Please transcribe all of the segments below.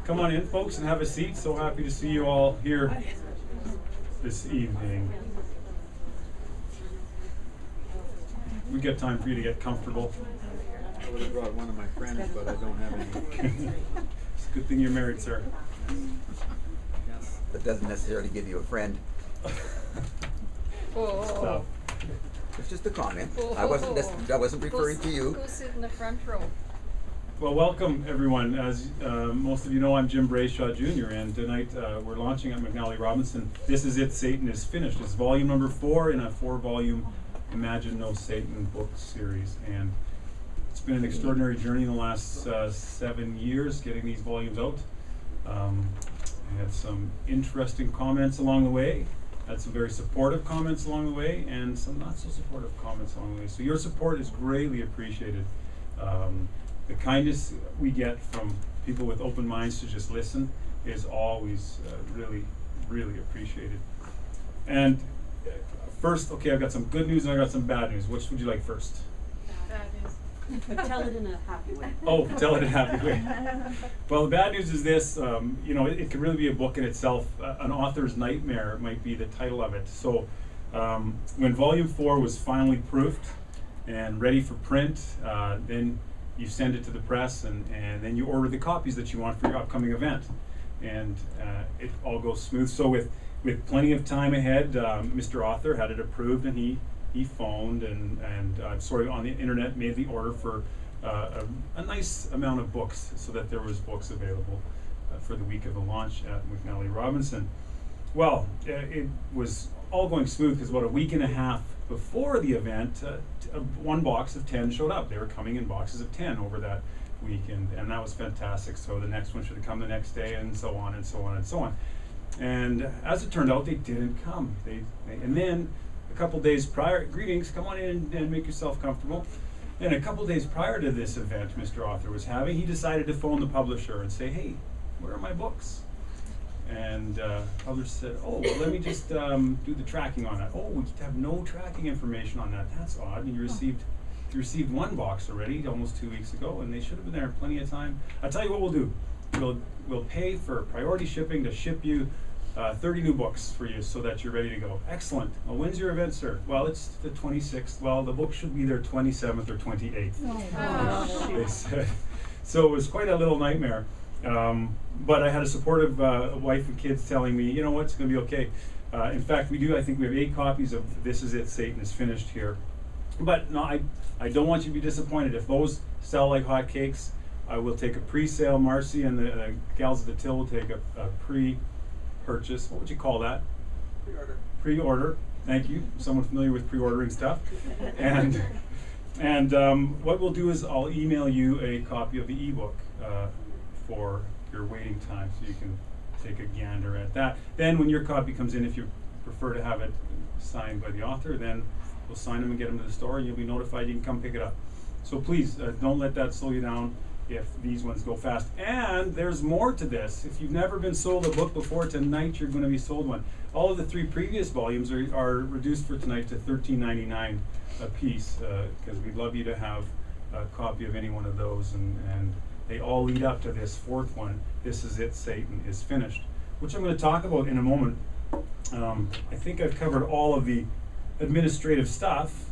Come on in, folks, and have a seat. So happy to see you all here this evening. We got time for you to get comfortable. I would have brought one of my friends, but I don't have any. It's a good thing you're married, sir. Yes. That doesn't necessarily give you a friend. So, It's just a comment. I wasn't referring to you. Go sit in the front row. well, welcome everyone. As most of you know, I'm Jim Brayshaw Jr. and tonight we're launching at McNally Robinson. This is it. Satan is finished. It's volume number 4 in a 4-volume Imagine No Satan book series, and it's been an extraordinary journey in the last 7 years getting these volumes out. I had some interesting comments along the way. Had some very supportive comments along the way, and some not so supportive comments along the way. So your support is greatly appreciated. The kindness we get from people with open minds to just listen is always really, really appreciated. And first, okay, I've got some good news and I've got some bad news. Which would you like first? Bad news. But tell it in a happy way. Oh, tell it in a happy way. Well, the bad news is this, it could really be a book in itself. An author's nightmare might be the title of it. So when volume 4 was finally proofed and ready for print, then you send it to the press and then you order the copies that you want for your upcoming event. And it all goes smooth. So with plenty of time ahead, Mr. Author had it approved, and he phoned and on the internet made the order for a nice amount of books so that there was books available for the week of the launch at McNally Robinson. Well, it was all going smooth because about a week and a half before the event, one box of 10 showed up. They were coming in boxes of 10 over that weekend, and that was fantastic. So the next one should have come the next day, and so on and so on and so on. And as it turned out, they didn't come. And then a couple days prior, greetings, come on in and make yourself comfortable. And a couple days prior to this event Mr. Author was having, he decided to phone the publisher and say, hey, where are my books? And publisher said, oh, well, let me just do the tracking on that. Oh, we have no tracking information on that. That's odd. And you received one box already almost 2 weeks ago, and they should have been there plenty of time. I'll tell you what we'll do. We'll pay for priority shipping to ship you 30 new books for you so that you're ready to go. Excellent. Well, when's your event, sir? Well, it's the 26th. Well, the book should be there 27th or 28th. Oh, They said. So it was quite a little nightmare. But I had a supportive wife and kids telling me, you know what, it's going to be okay. In fact, I think we have 8 copies of This Is It, Satan is Finished here. But no, I don't want you to be disappointed. If those sell like hotcakes, I will take a pre-sale. Marcy and the gals at the till will take a pre-purchase. What would you call that? Pre-order. Pre-order. Thank you. Someone familiar with pre-ordering stuff. And what we'll do is I'll email you a copy of the ebook for your waiting time, so you can take a gander at that. Then when your copy comes in, if you prefer to have it signed by the author, then we'll sign them and get them to the store, and you'll be notified you can come pick it up. So please don't let that slow you down if these ones go fast. And there's more to this. If you've never been sold a book before, tonight you're going to be sold one. All of the 3 previous volumes are reduced for tonight to $13.99 a piece, because we'd love you to have a copy of any one of those, and they all lead up to this 4th one. This Is It, Satan is Finished, which I'm going to talk about in a moment. I think I've covered all of the administrative stuff,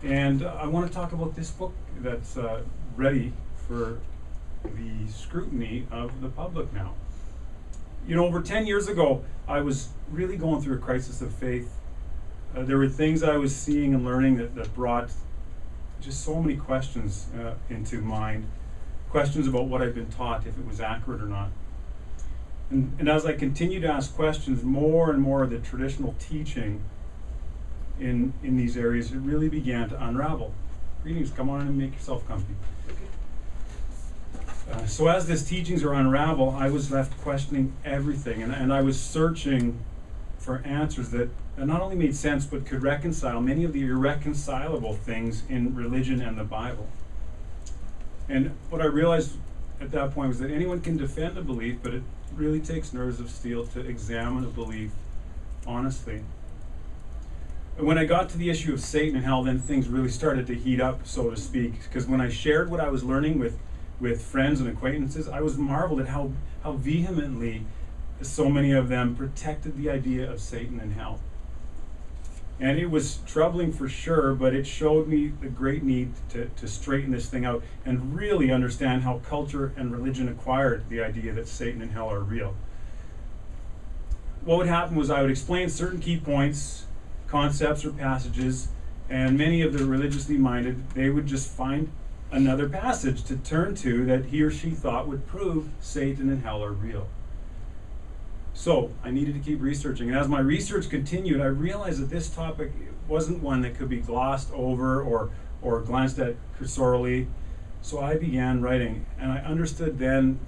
and I want to talk about this book that's ready for the scrutiny of the public now. You know, over 10 years ago, I was really going through a crisis of faith. There were things I was seeing and learning that brought just so many questions into mind. Questions about what I'd been taught, if it was accurate or not. And as I continued to ask questions, more and more of the traditional teaching in these areas, it really began to unravel. Greetings, come on in and make yourself comfy. So as these teachings are unravel, I was left questioning everything, and I was searching for answers that not only made sense, but could reconcile many of the irreconcilable things in religion and the Bible. And what I realized at that point was that anyone can defend a belief, but it really takes nerves of steel to examine a belief honestly. And when I got to the issue of Satan and hell, then things really started to heat up, so to speak, because when I shared what I was learning with with friends and acquaintances, I was marveled at how vehemently so many of them protected the idea of Satan and hell. And it was troubling for sure, but it showed me the great need to straighten this thing out and really understand how culture and religion acquired the idea that Satan and hell are real. What would happen was I would explain certain key points, concepts, or passages, and many of the religiously minded, they would just find another passage to turn to that he or she thought would prove Satan and hell are real. So I needed to keep researching, and as my research continued, I realized that this topic wasn't one that could be glossed over or glanced at cursorily. So I began writing, and I understood then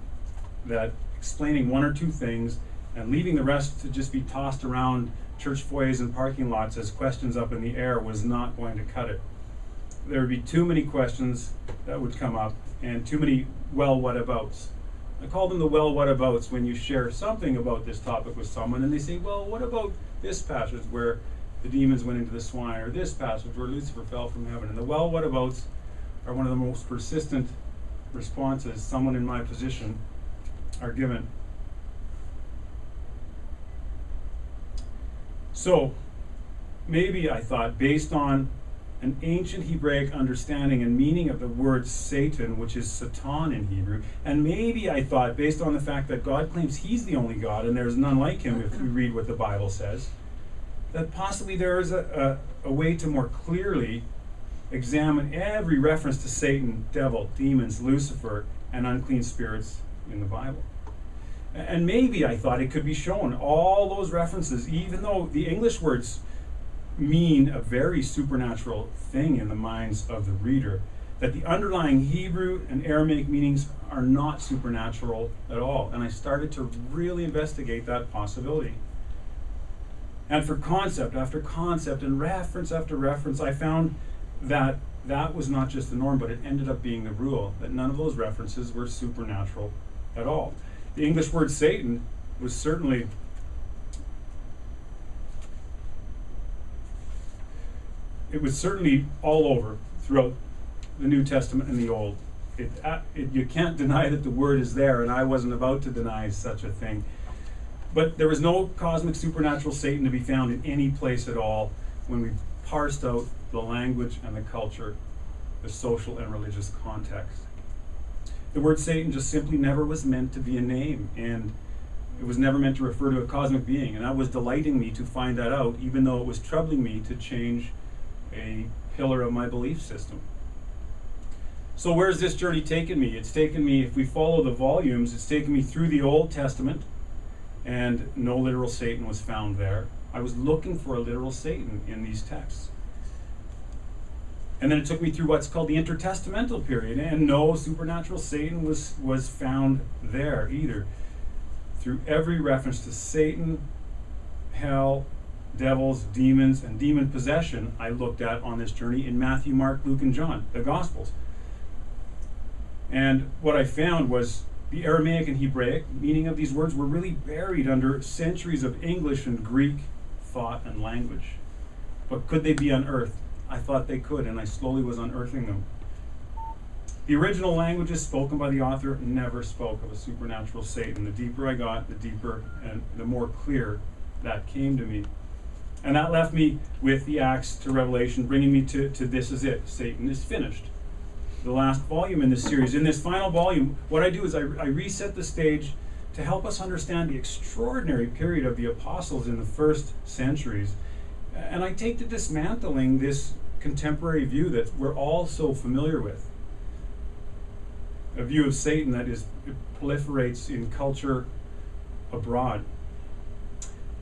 that explaining one or two things and leaving the rest to just be tossed around church foyers and parking lots as questions up in the air was not going to cut it. There would be too many questions that would come up and too many well whatabouts. I call them the well whatabouts when you share something about this topic with someone and they say, well, what about this passage where the demons went into the swine, or this passage where Lucifer fell from heaven? And the well whatabouts are one of the most persistent responses someone in my position are given. So maybe I thought, based on an ancient Hebraic understanding and meaning of the word Satan, which is Satan in Hebrew, and maybe I thought, based on the fact that God claims he's the only God and there's none like him if we read what the Bible says, that possibly there is a way to more clearly examine every reference to Satan, devil, demons, Lucifer, and unclean spirits in the Bible. And maybe I thought it could be shown, all those references, even though the English words mean a very supernatural thing in the minds of the reader, that the underlying Hebrew and Aramaic meanings are not supernatural at all. And I started to really investigate that possibility. And for concept after concept and reference after reference, I found that that was not just the norm, but it ended up being the rule, that none of those references were supernatural at all. The English word Satan was certainly all over throughout the New Testament and the Old. You can't deny that the word is there, and I wasn't about to deny such a thing. But there was no cosmic supernatural Satan to be found in any place at all when we parsed out the language and the culture, the social and religious context. The word Satan just simply never was meant to be a name, and it was never meant to refer to a cosmic being, and that was delighting me to find that out, even though it was troubling me to change a pillar of my belief system. So where's this journey taken me? It's taken me, if we follow the volumes, it's taken me through the Old Testament, and no literal Satan was found there. I was looking for a literal Satan in these texts. And then it took me through what's called the intertestamental period, and no supernatural Satan was found there either. Through every reference to Satan, hell, devils, demons, and demon possession I looked at on this journey in Matthew, Mark, Luke, and John, the Gospels. And what I found was the Aramaic and Hebraic meaning of these words were really buried under centuries of English and Greek thought and language. But could they be unearthed? I thought they could, and I slowly was unearthing them. The original languages spoken by the author never spoke of a supernatural Satan. The deeper I got, the deeper and the more clear that came to me. And that left me with the Acts to Revelation, bringing me to this is it. Satan is finished. The last volume in this series. In this final volume, what I do is I reset the stage to help us understand the extraordinary period of the apostles in the first centuries. And I take to dismantling this contemporary view that we're all so familiar with. A view of Satan that proliferates in culture abroad.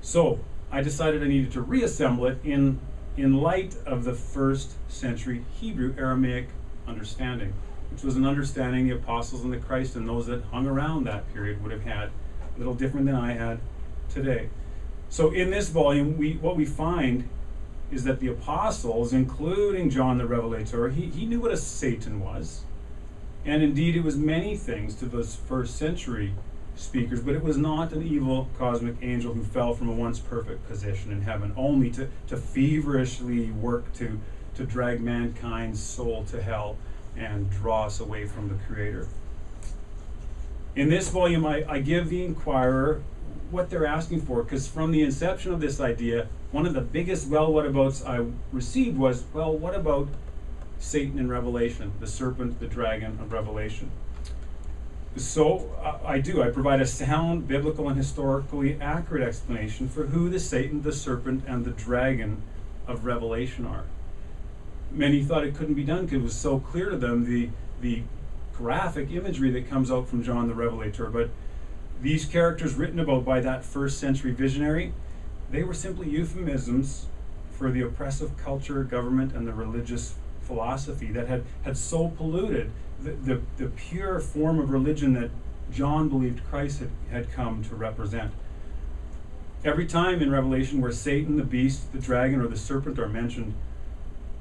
So I decided I needed to reassemble it in light of the first century Hebrew Aramaic understanding, which was an understanding the apostles and the Christ and those that hung around that period would have had, a little different than I had today. So in this volume, what we find is that the apostles, including John the Revelator, he knew what a Satan was. And indeed, it was many things to those first century speakers, but it was not an evil cosmic angel who fell from a once perfect position in heaven, only to feverishly work to drag mankind's soul to hell and draw us away from the Creator. In this volume, I give the inquirer what they're asking for, because from the inception of this idea, one of the biggest whatabouts I received was, well, what about Satan in Revelation, the serpent, the dragon of Revelation? So I provide a sound, biblical, and historically accurate explanation for who the Satan, the serpent, and the dragon of Revelation are. Many thought it couldn't be done because it was so clear to them, the graphic imagery that comes out from John the Revelator. But these characters written about by that first century visionary, they were simply euphemisms for the oppressive culture, government, and the religious philosophy that had so polluted the pure form of religion that John believed Christ had come to represent. Every time in Revelation where Satan, the beast, the dragon, or the serpent are mentioned,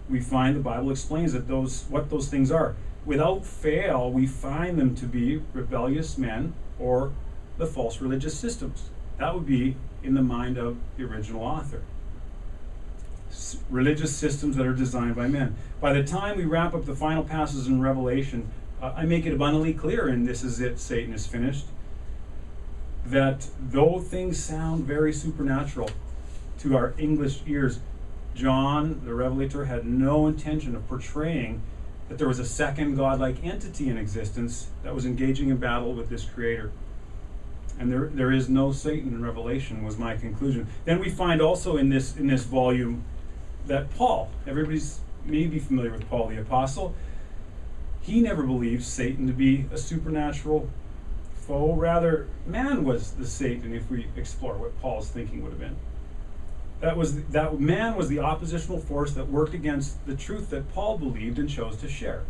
we find the Bible explains that what those things are. Without fail, we find them to be rebellious men or the false religious systems. That would be in the mind of the original author. Religious systems that are designed by men. By the time we wrap up the final passages in Revelation, I make it abundantly clear, and this is it, Satan is finished, that though things sound very supernatural to our English ears, John, the Revelator, had no intention of portraying that there was a second godlike entity in existence that was engaging in battle with this creator. And there is no Satan in Revelation, was my conclusion. Then we find also in this volume that Paul, everybody's maybe familiar with Paul the Apostle, he never believed Satan to be a supernatural foe. Rather, man was the Satan, if we explore what Paul's thinking would have been. That man was the oppositional force that worked against the truth that Paul believed and chose to share.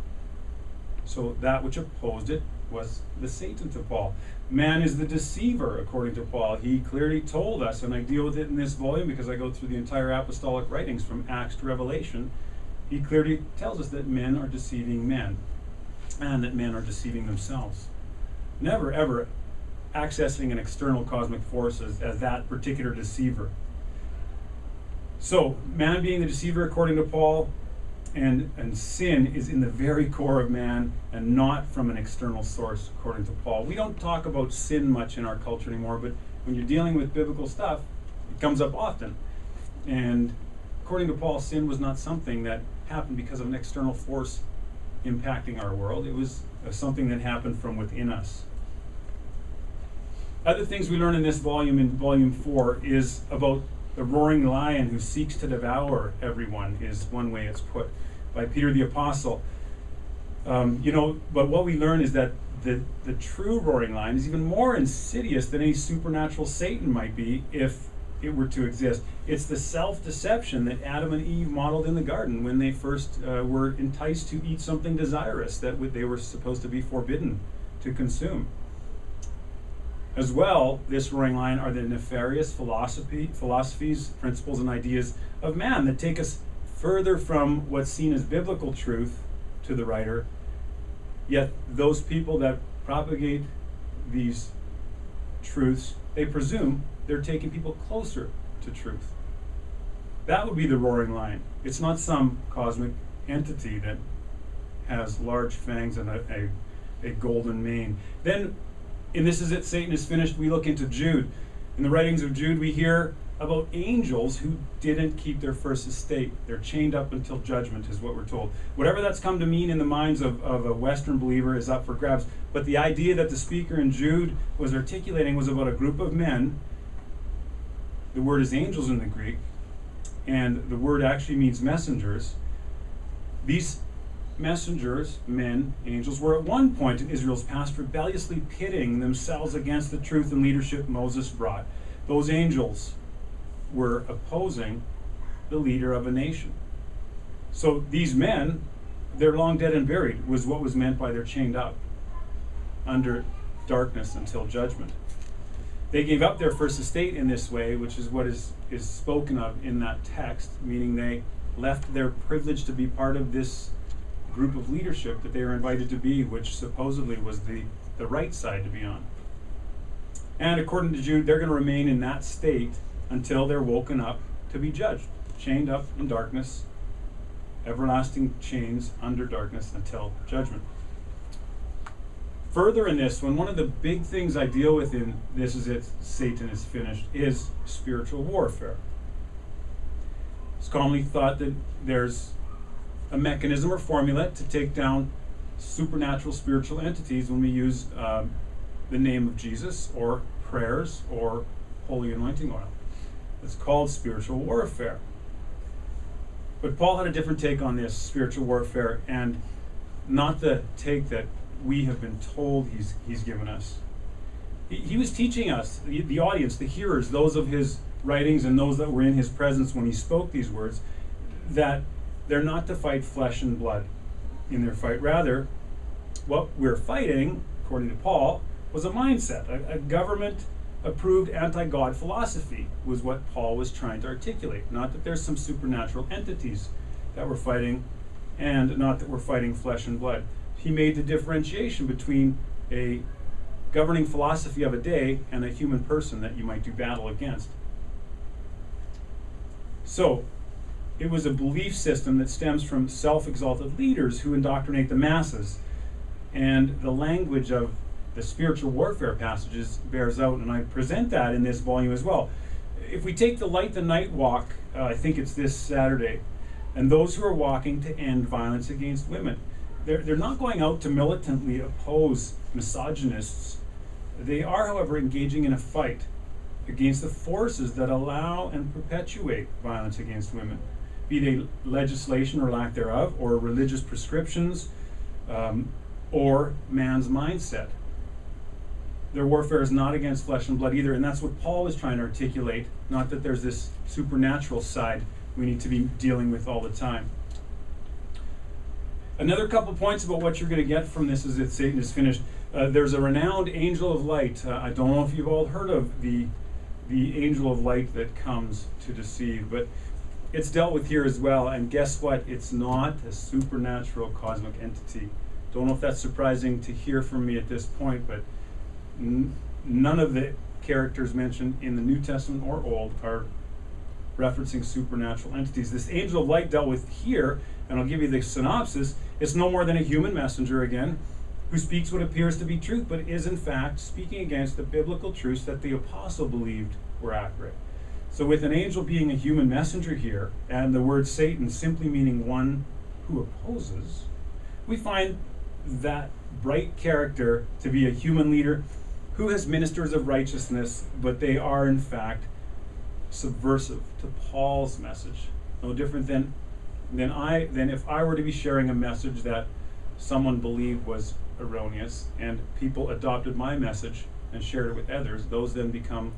So that which opposed it was the Satan to Paul. Man is the deceiver, according to Paul. He clearly told us, and I deal with it in this volume because I go through the entire apostolic writings from Acts to Revelation. He clearly tells us that men are deceiving men, and that men are deceiving themselves. Never, ever accessing an external cosmic force as that particular deceiver. So, man being the deceiver, according to Paul, and sin is in the very core of man and not from an external source, according to Paul. We don't talk about sin much in our culture anymore, but when you're dealing with biblical stuff, it comes up often. And according to Paul, sin was not something that happened because of an external force impacting our world. It was something that happened from within us. Other things we learn in this volume, in volume 4, is about the roaring lion who seeks to devour everyone, is one way it's put, by Peter the Apostle. But what we learn is that the true roaring lion is even more insidious than any supernatural Satan might be if it were to exist. It's the self-deception that Adam and Eve modeled in the garden when they first were enticed to eat something desirous that they were supposed to be forbidden to consume. As well, this roaring lion are the nefarious philosophies, principles, and ideas of man that take us further from what's seen as biblical truth to the writer. Yet those people that propagate these truths, they presume they're taking people closer to truth. That would be the roaring lion. It's not some cosmic entity that has large fangs and a golden mane. Then, and this is it, Satan is finished, we look into Jude. In the writings of Jude, we hear about angels who didn't keep their first estate. They're chained up until judgment, is what we're told. Whatever that's come to mean in the minds of a Western believer is up for grabs. But the idea that the speaker in Jude was articulating was about a group of men. The word is angels in the Greek, and the word actually means messengers. These messengers, men, angels, were at one point in Israel's past rebelliously pitting themselves against the truth and leadership Moses brought. Those angels were opposing the leader of a nation. So these men, they're long dead and buried, was what was meant by they're chained up under darkness until judgment. They gave up their first estate in this way, which is what is spoken of in that text, meaning they left their privilege to be part of this group of leadership that they were invited to be, which supposedly was the right side to be on. And according to Jude, they're going to remain in that state until they're woken up to be judged, chained up in darkness, everlasting chains under darkness until judgment. further in this one, one of the big things I deal with in This Is It, Satan Is Finished, is spiritual warfare. It's commonly thought that there's a mechanism or formula to take down supernatural spiritual entities when we use the name of Jesus or prayers or holy anointing oil. It's called spiritual warfare. But Paul had a different take on this spiritual warfare, and not the take that we have been told he's given us. He was teaching us, the audience, the hearers, those of his writings and those that were in his presence when he spoke these words, that they're not to fight flesh and blood in their fight. Rather, what we're fighting, according to Paul, was a mindset. A government-approved anti-God philosophy was what Paul was trying to articulate. Not that there's some supernatural entities that we're fighting, and not that we're fighting flesh and blood. He made the differentiation between a governing philosophy of a day and a human person that you might do battle against. So, it was a belief system that stems from self-exalted leaders who indoctrinate the masses. And the language of the spiritual warfare passages bears out, and I present that in this volume as well. If we take the Light the Night walk, I think it's this Saturday, and those who are walking to end violence against women, they're not going out to militantly oppose misogynists. They are, however, engaging in a fight against the forces that allow and perpetuate violence against women, be they legislation or lack thereof, or religious prescriptions, or man's mindset. Their warfare is not against flesh and blood either, and that's what Paul is trying to articulate, not that there's this supernatural side we need to be dealing with all the time. Another couple points about what you're going to get from This Is It, Satan Is Finished. There's a renowned angel of light. I don't know if you've all heard of the angel of light that comes to deceive, but it's dealt with here as well, and guess what? It's not a supernatural cosmic entity. Don't know if that's surprising to hear from me at this point, but none of the characters mentioned in the New Testament or Old are referencing supernatural entities. This angel of light dealt with here, and I'll give you the synopsis. It's no more than a human messenger again, who speaks what appears to be truth, but is in fact speaking against the biblical truths that the apostle believed were accurate. So with an angel being a human messenger here, and the word Satan simply meaning one who opposes, we find that bright character to be a human leader who has ministers of righteousness, but they are in fact subversive to Paul's message. No different than if I were to be sharing a message that someone believed was erroneous, and people adopted my message and shared it with others. Those then become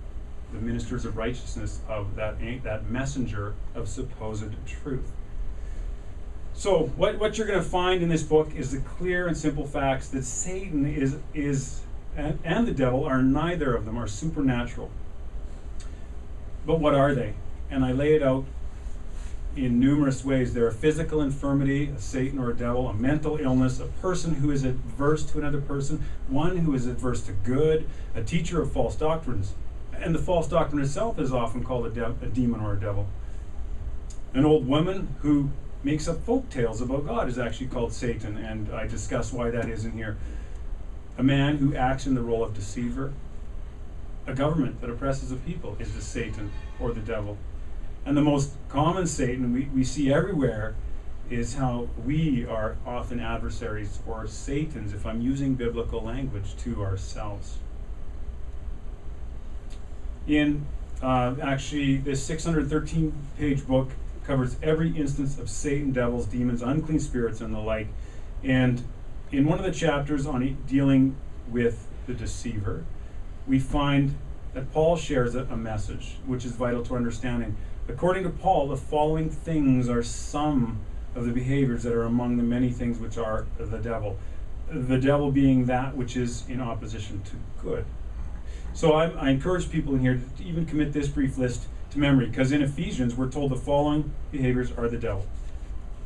the ministers of righteousness of that messenger of supposed truth. So what you're going to find in this book is the clear and simple facts that Satan and the devil are, neither of them are supernatural. But what are they? And I lay it out in numerous ways. They're a physical infirmity, a Satan or a devil, a mental illness, a person who is adverse to another person, one who is adverse to good, a teacher of false doctrines. And the false doctrine itself is often called a demon or a devil. An old woman who makes up folk tales about God is actually called Satan, and I discuss why that is in here. A man who acts in the role of deceiver. A government that oppresses a people is the Satan or the devil. And the most common Satan we see everywhere is how we are often adversaries or Satans, if I'm using biblical language, to ourselves. In actually this 613-page book covers every instance of Satan, devils, demons, unclean spirits, and the like. And in one of the chapters on dealing with the deceiver, we find that Paul shares a message which is vital to understanding. According to Paul, the following things are some of the behaviors that are among the many things which are the devil. The devil being that which is in opposition to good. So I encourage people in here to even commit this brief list to memory, because in Ephesians we're told the following behaviors are the devil.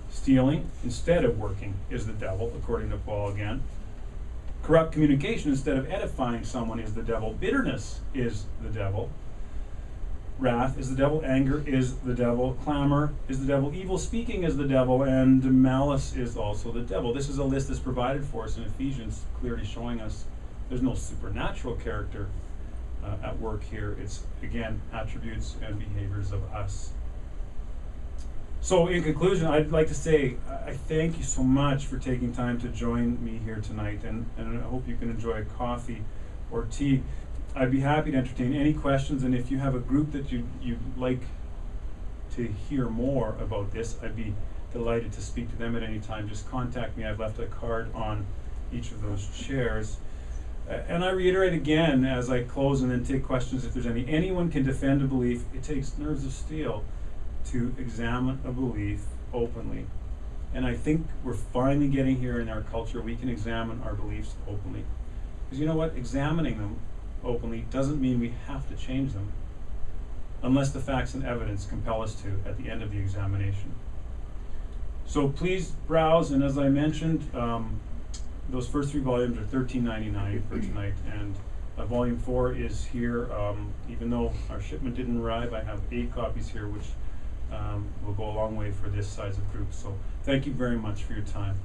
Stealing instead of working is the devil, according to Paul again. Corrupt communication instead of edifying someone is the devil. Bitterness is the devil. wrath is the devil, anger is the devil, clamor is the devil, evil speaking is the devil, and malice is also the devil. This is a list that's provided for us in Ephesians, clearly showing us there's no supernatural character at work here. It's, again, attributes and behaviors of us. So in conclusion, I'd like to say I thank you so much for taking time to join me here tonight, and I hope you can enjoy a coffee or tea. I'd be happy to entertain any questions, and if you have a group that you'd like to hear more about this, I'd be delighted to speak to them at any time. Just contact me. I've left a card on each of those chairs. And I reiterate again as I close and then take questions if there's any. Anyone can defend a belief. It takes nerves of steel to examine a belief openly. And I think we're finally getting here in our culture. We can examine our beliefs openly. Because you know what? Examining them openly doesn't mean we have to change them unless the facts and evidence compel us to at the end of the examination. So please browse, and as I mentioned, those first 3 volumes are $13.99 for tonight, and volume 4 is here. Even though our shipment didn't arrive, I have 8 copies here, which will go a long way for this size of group. So thank you very much for your time.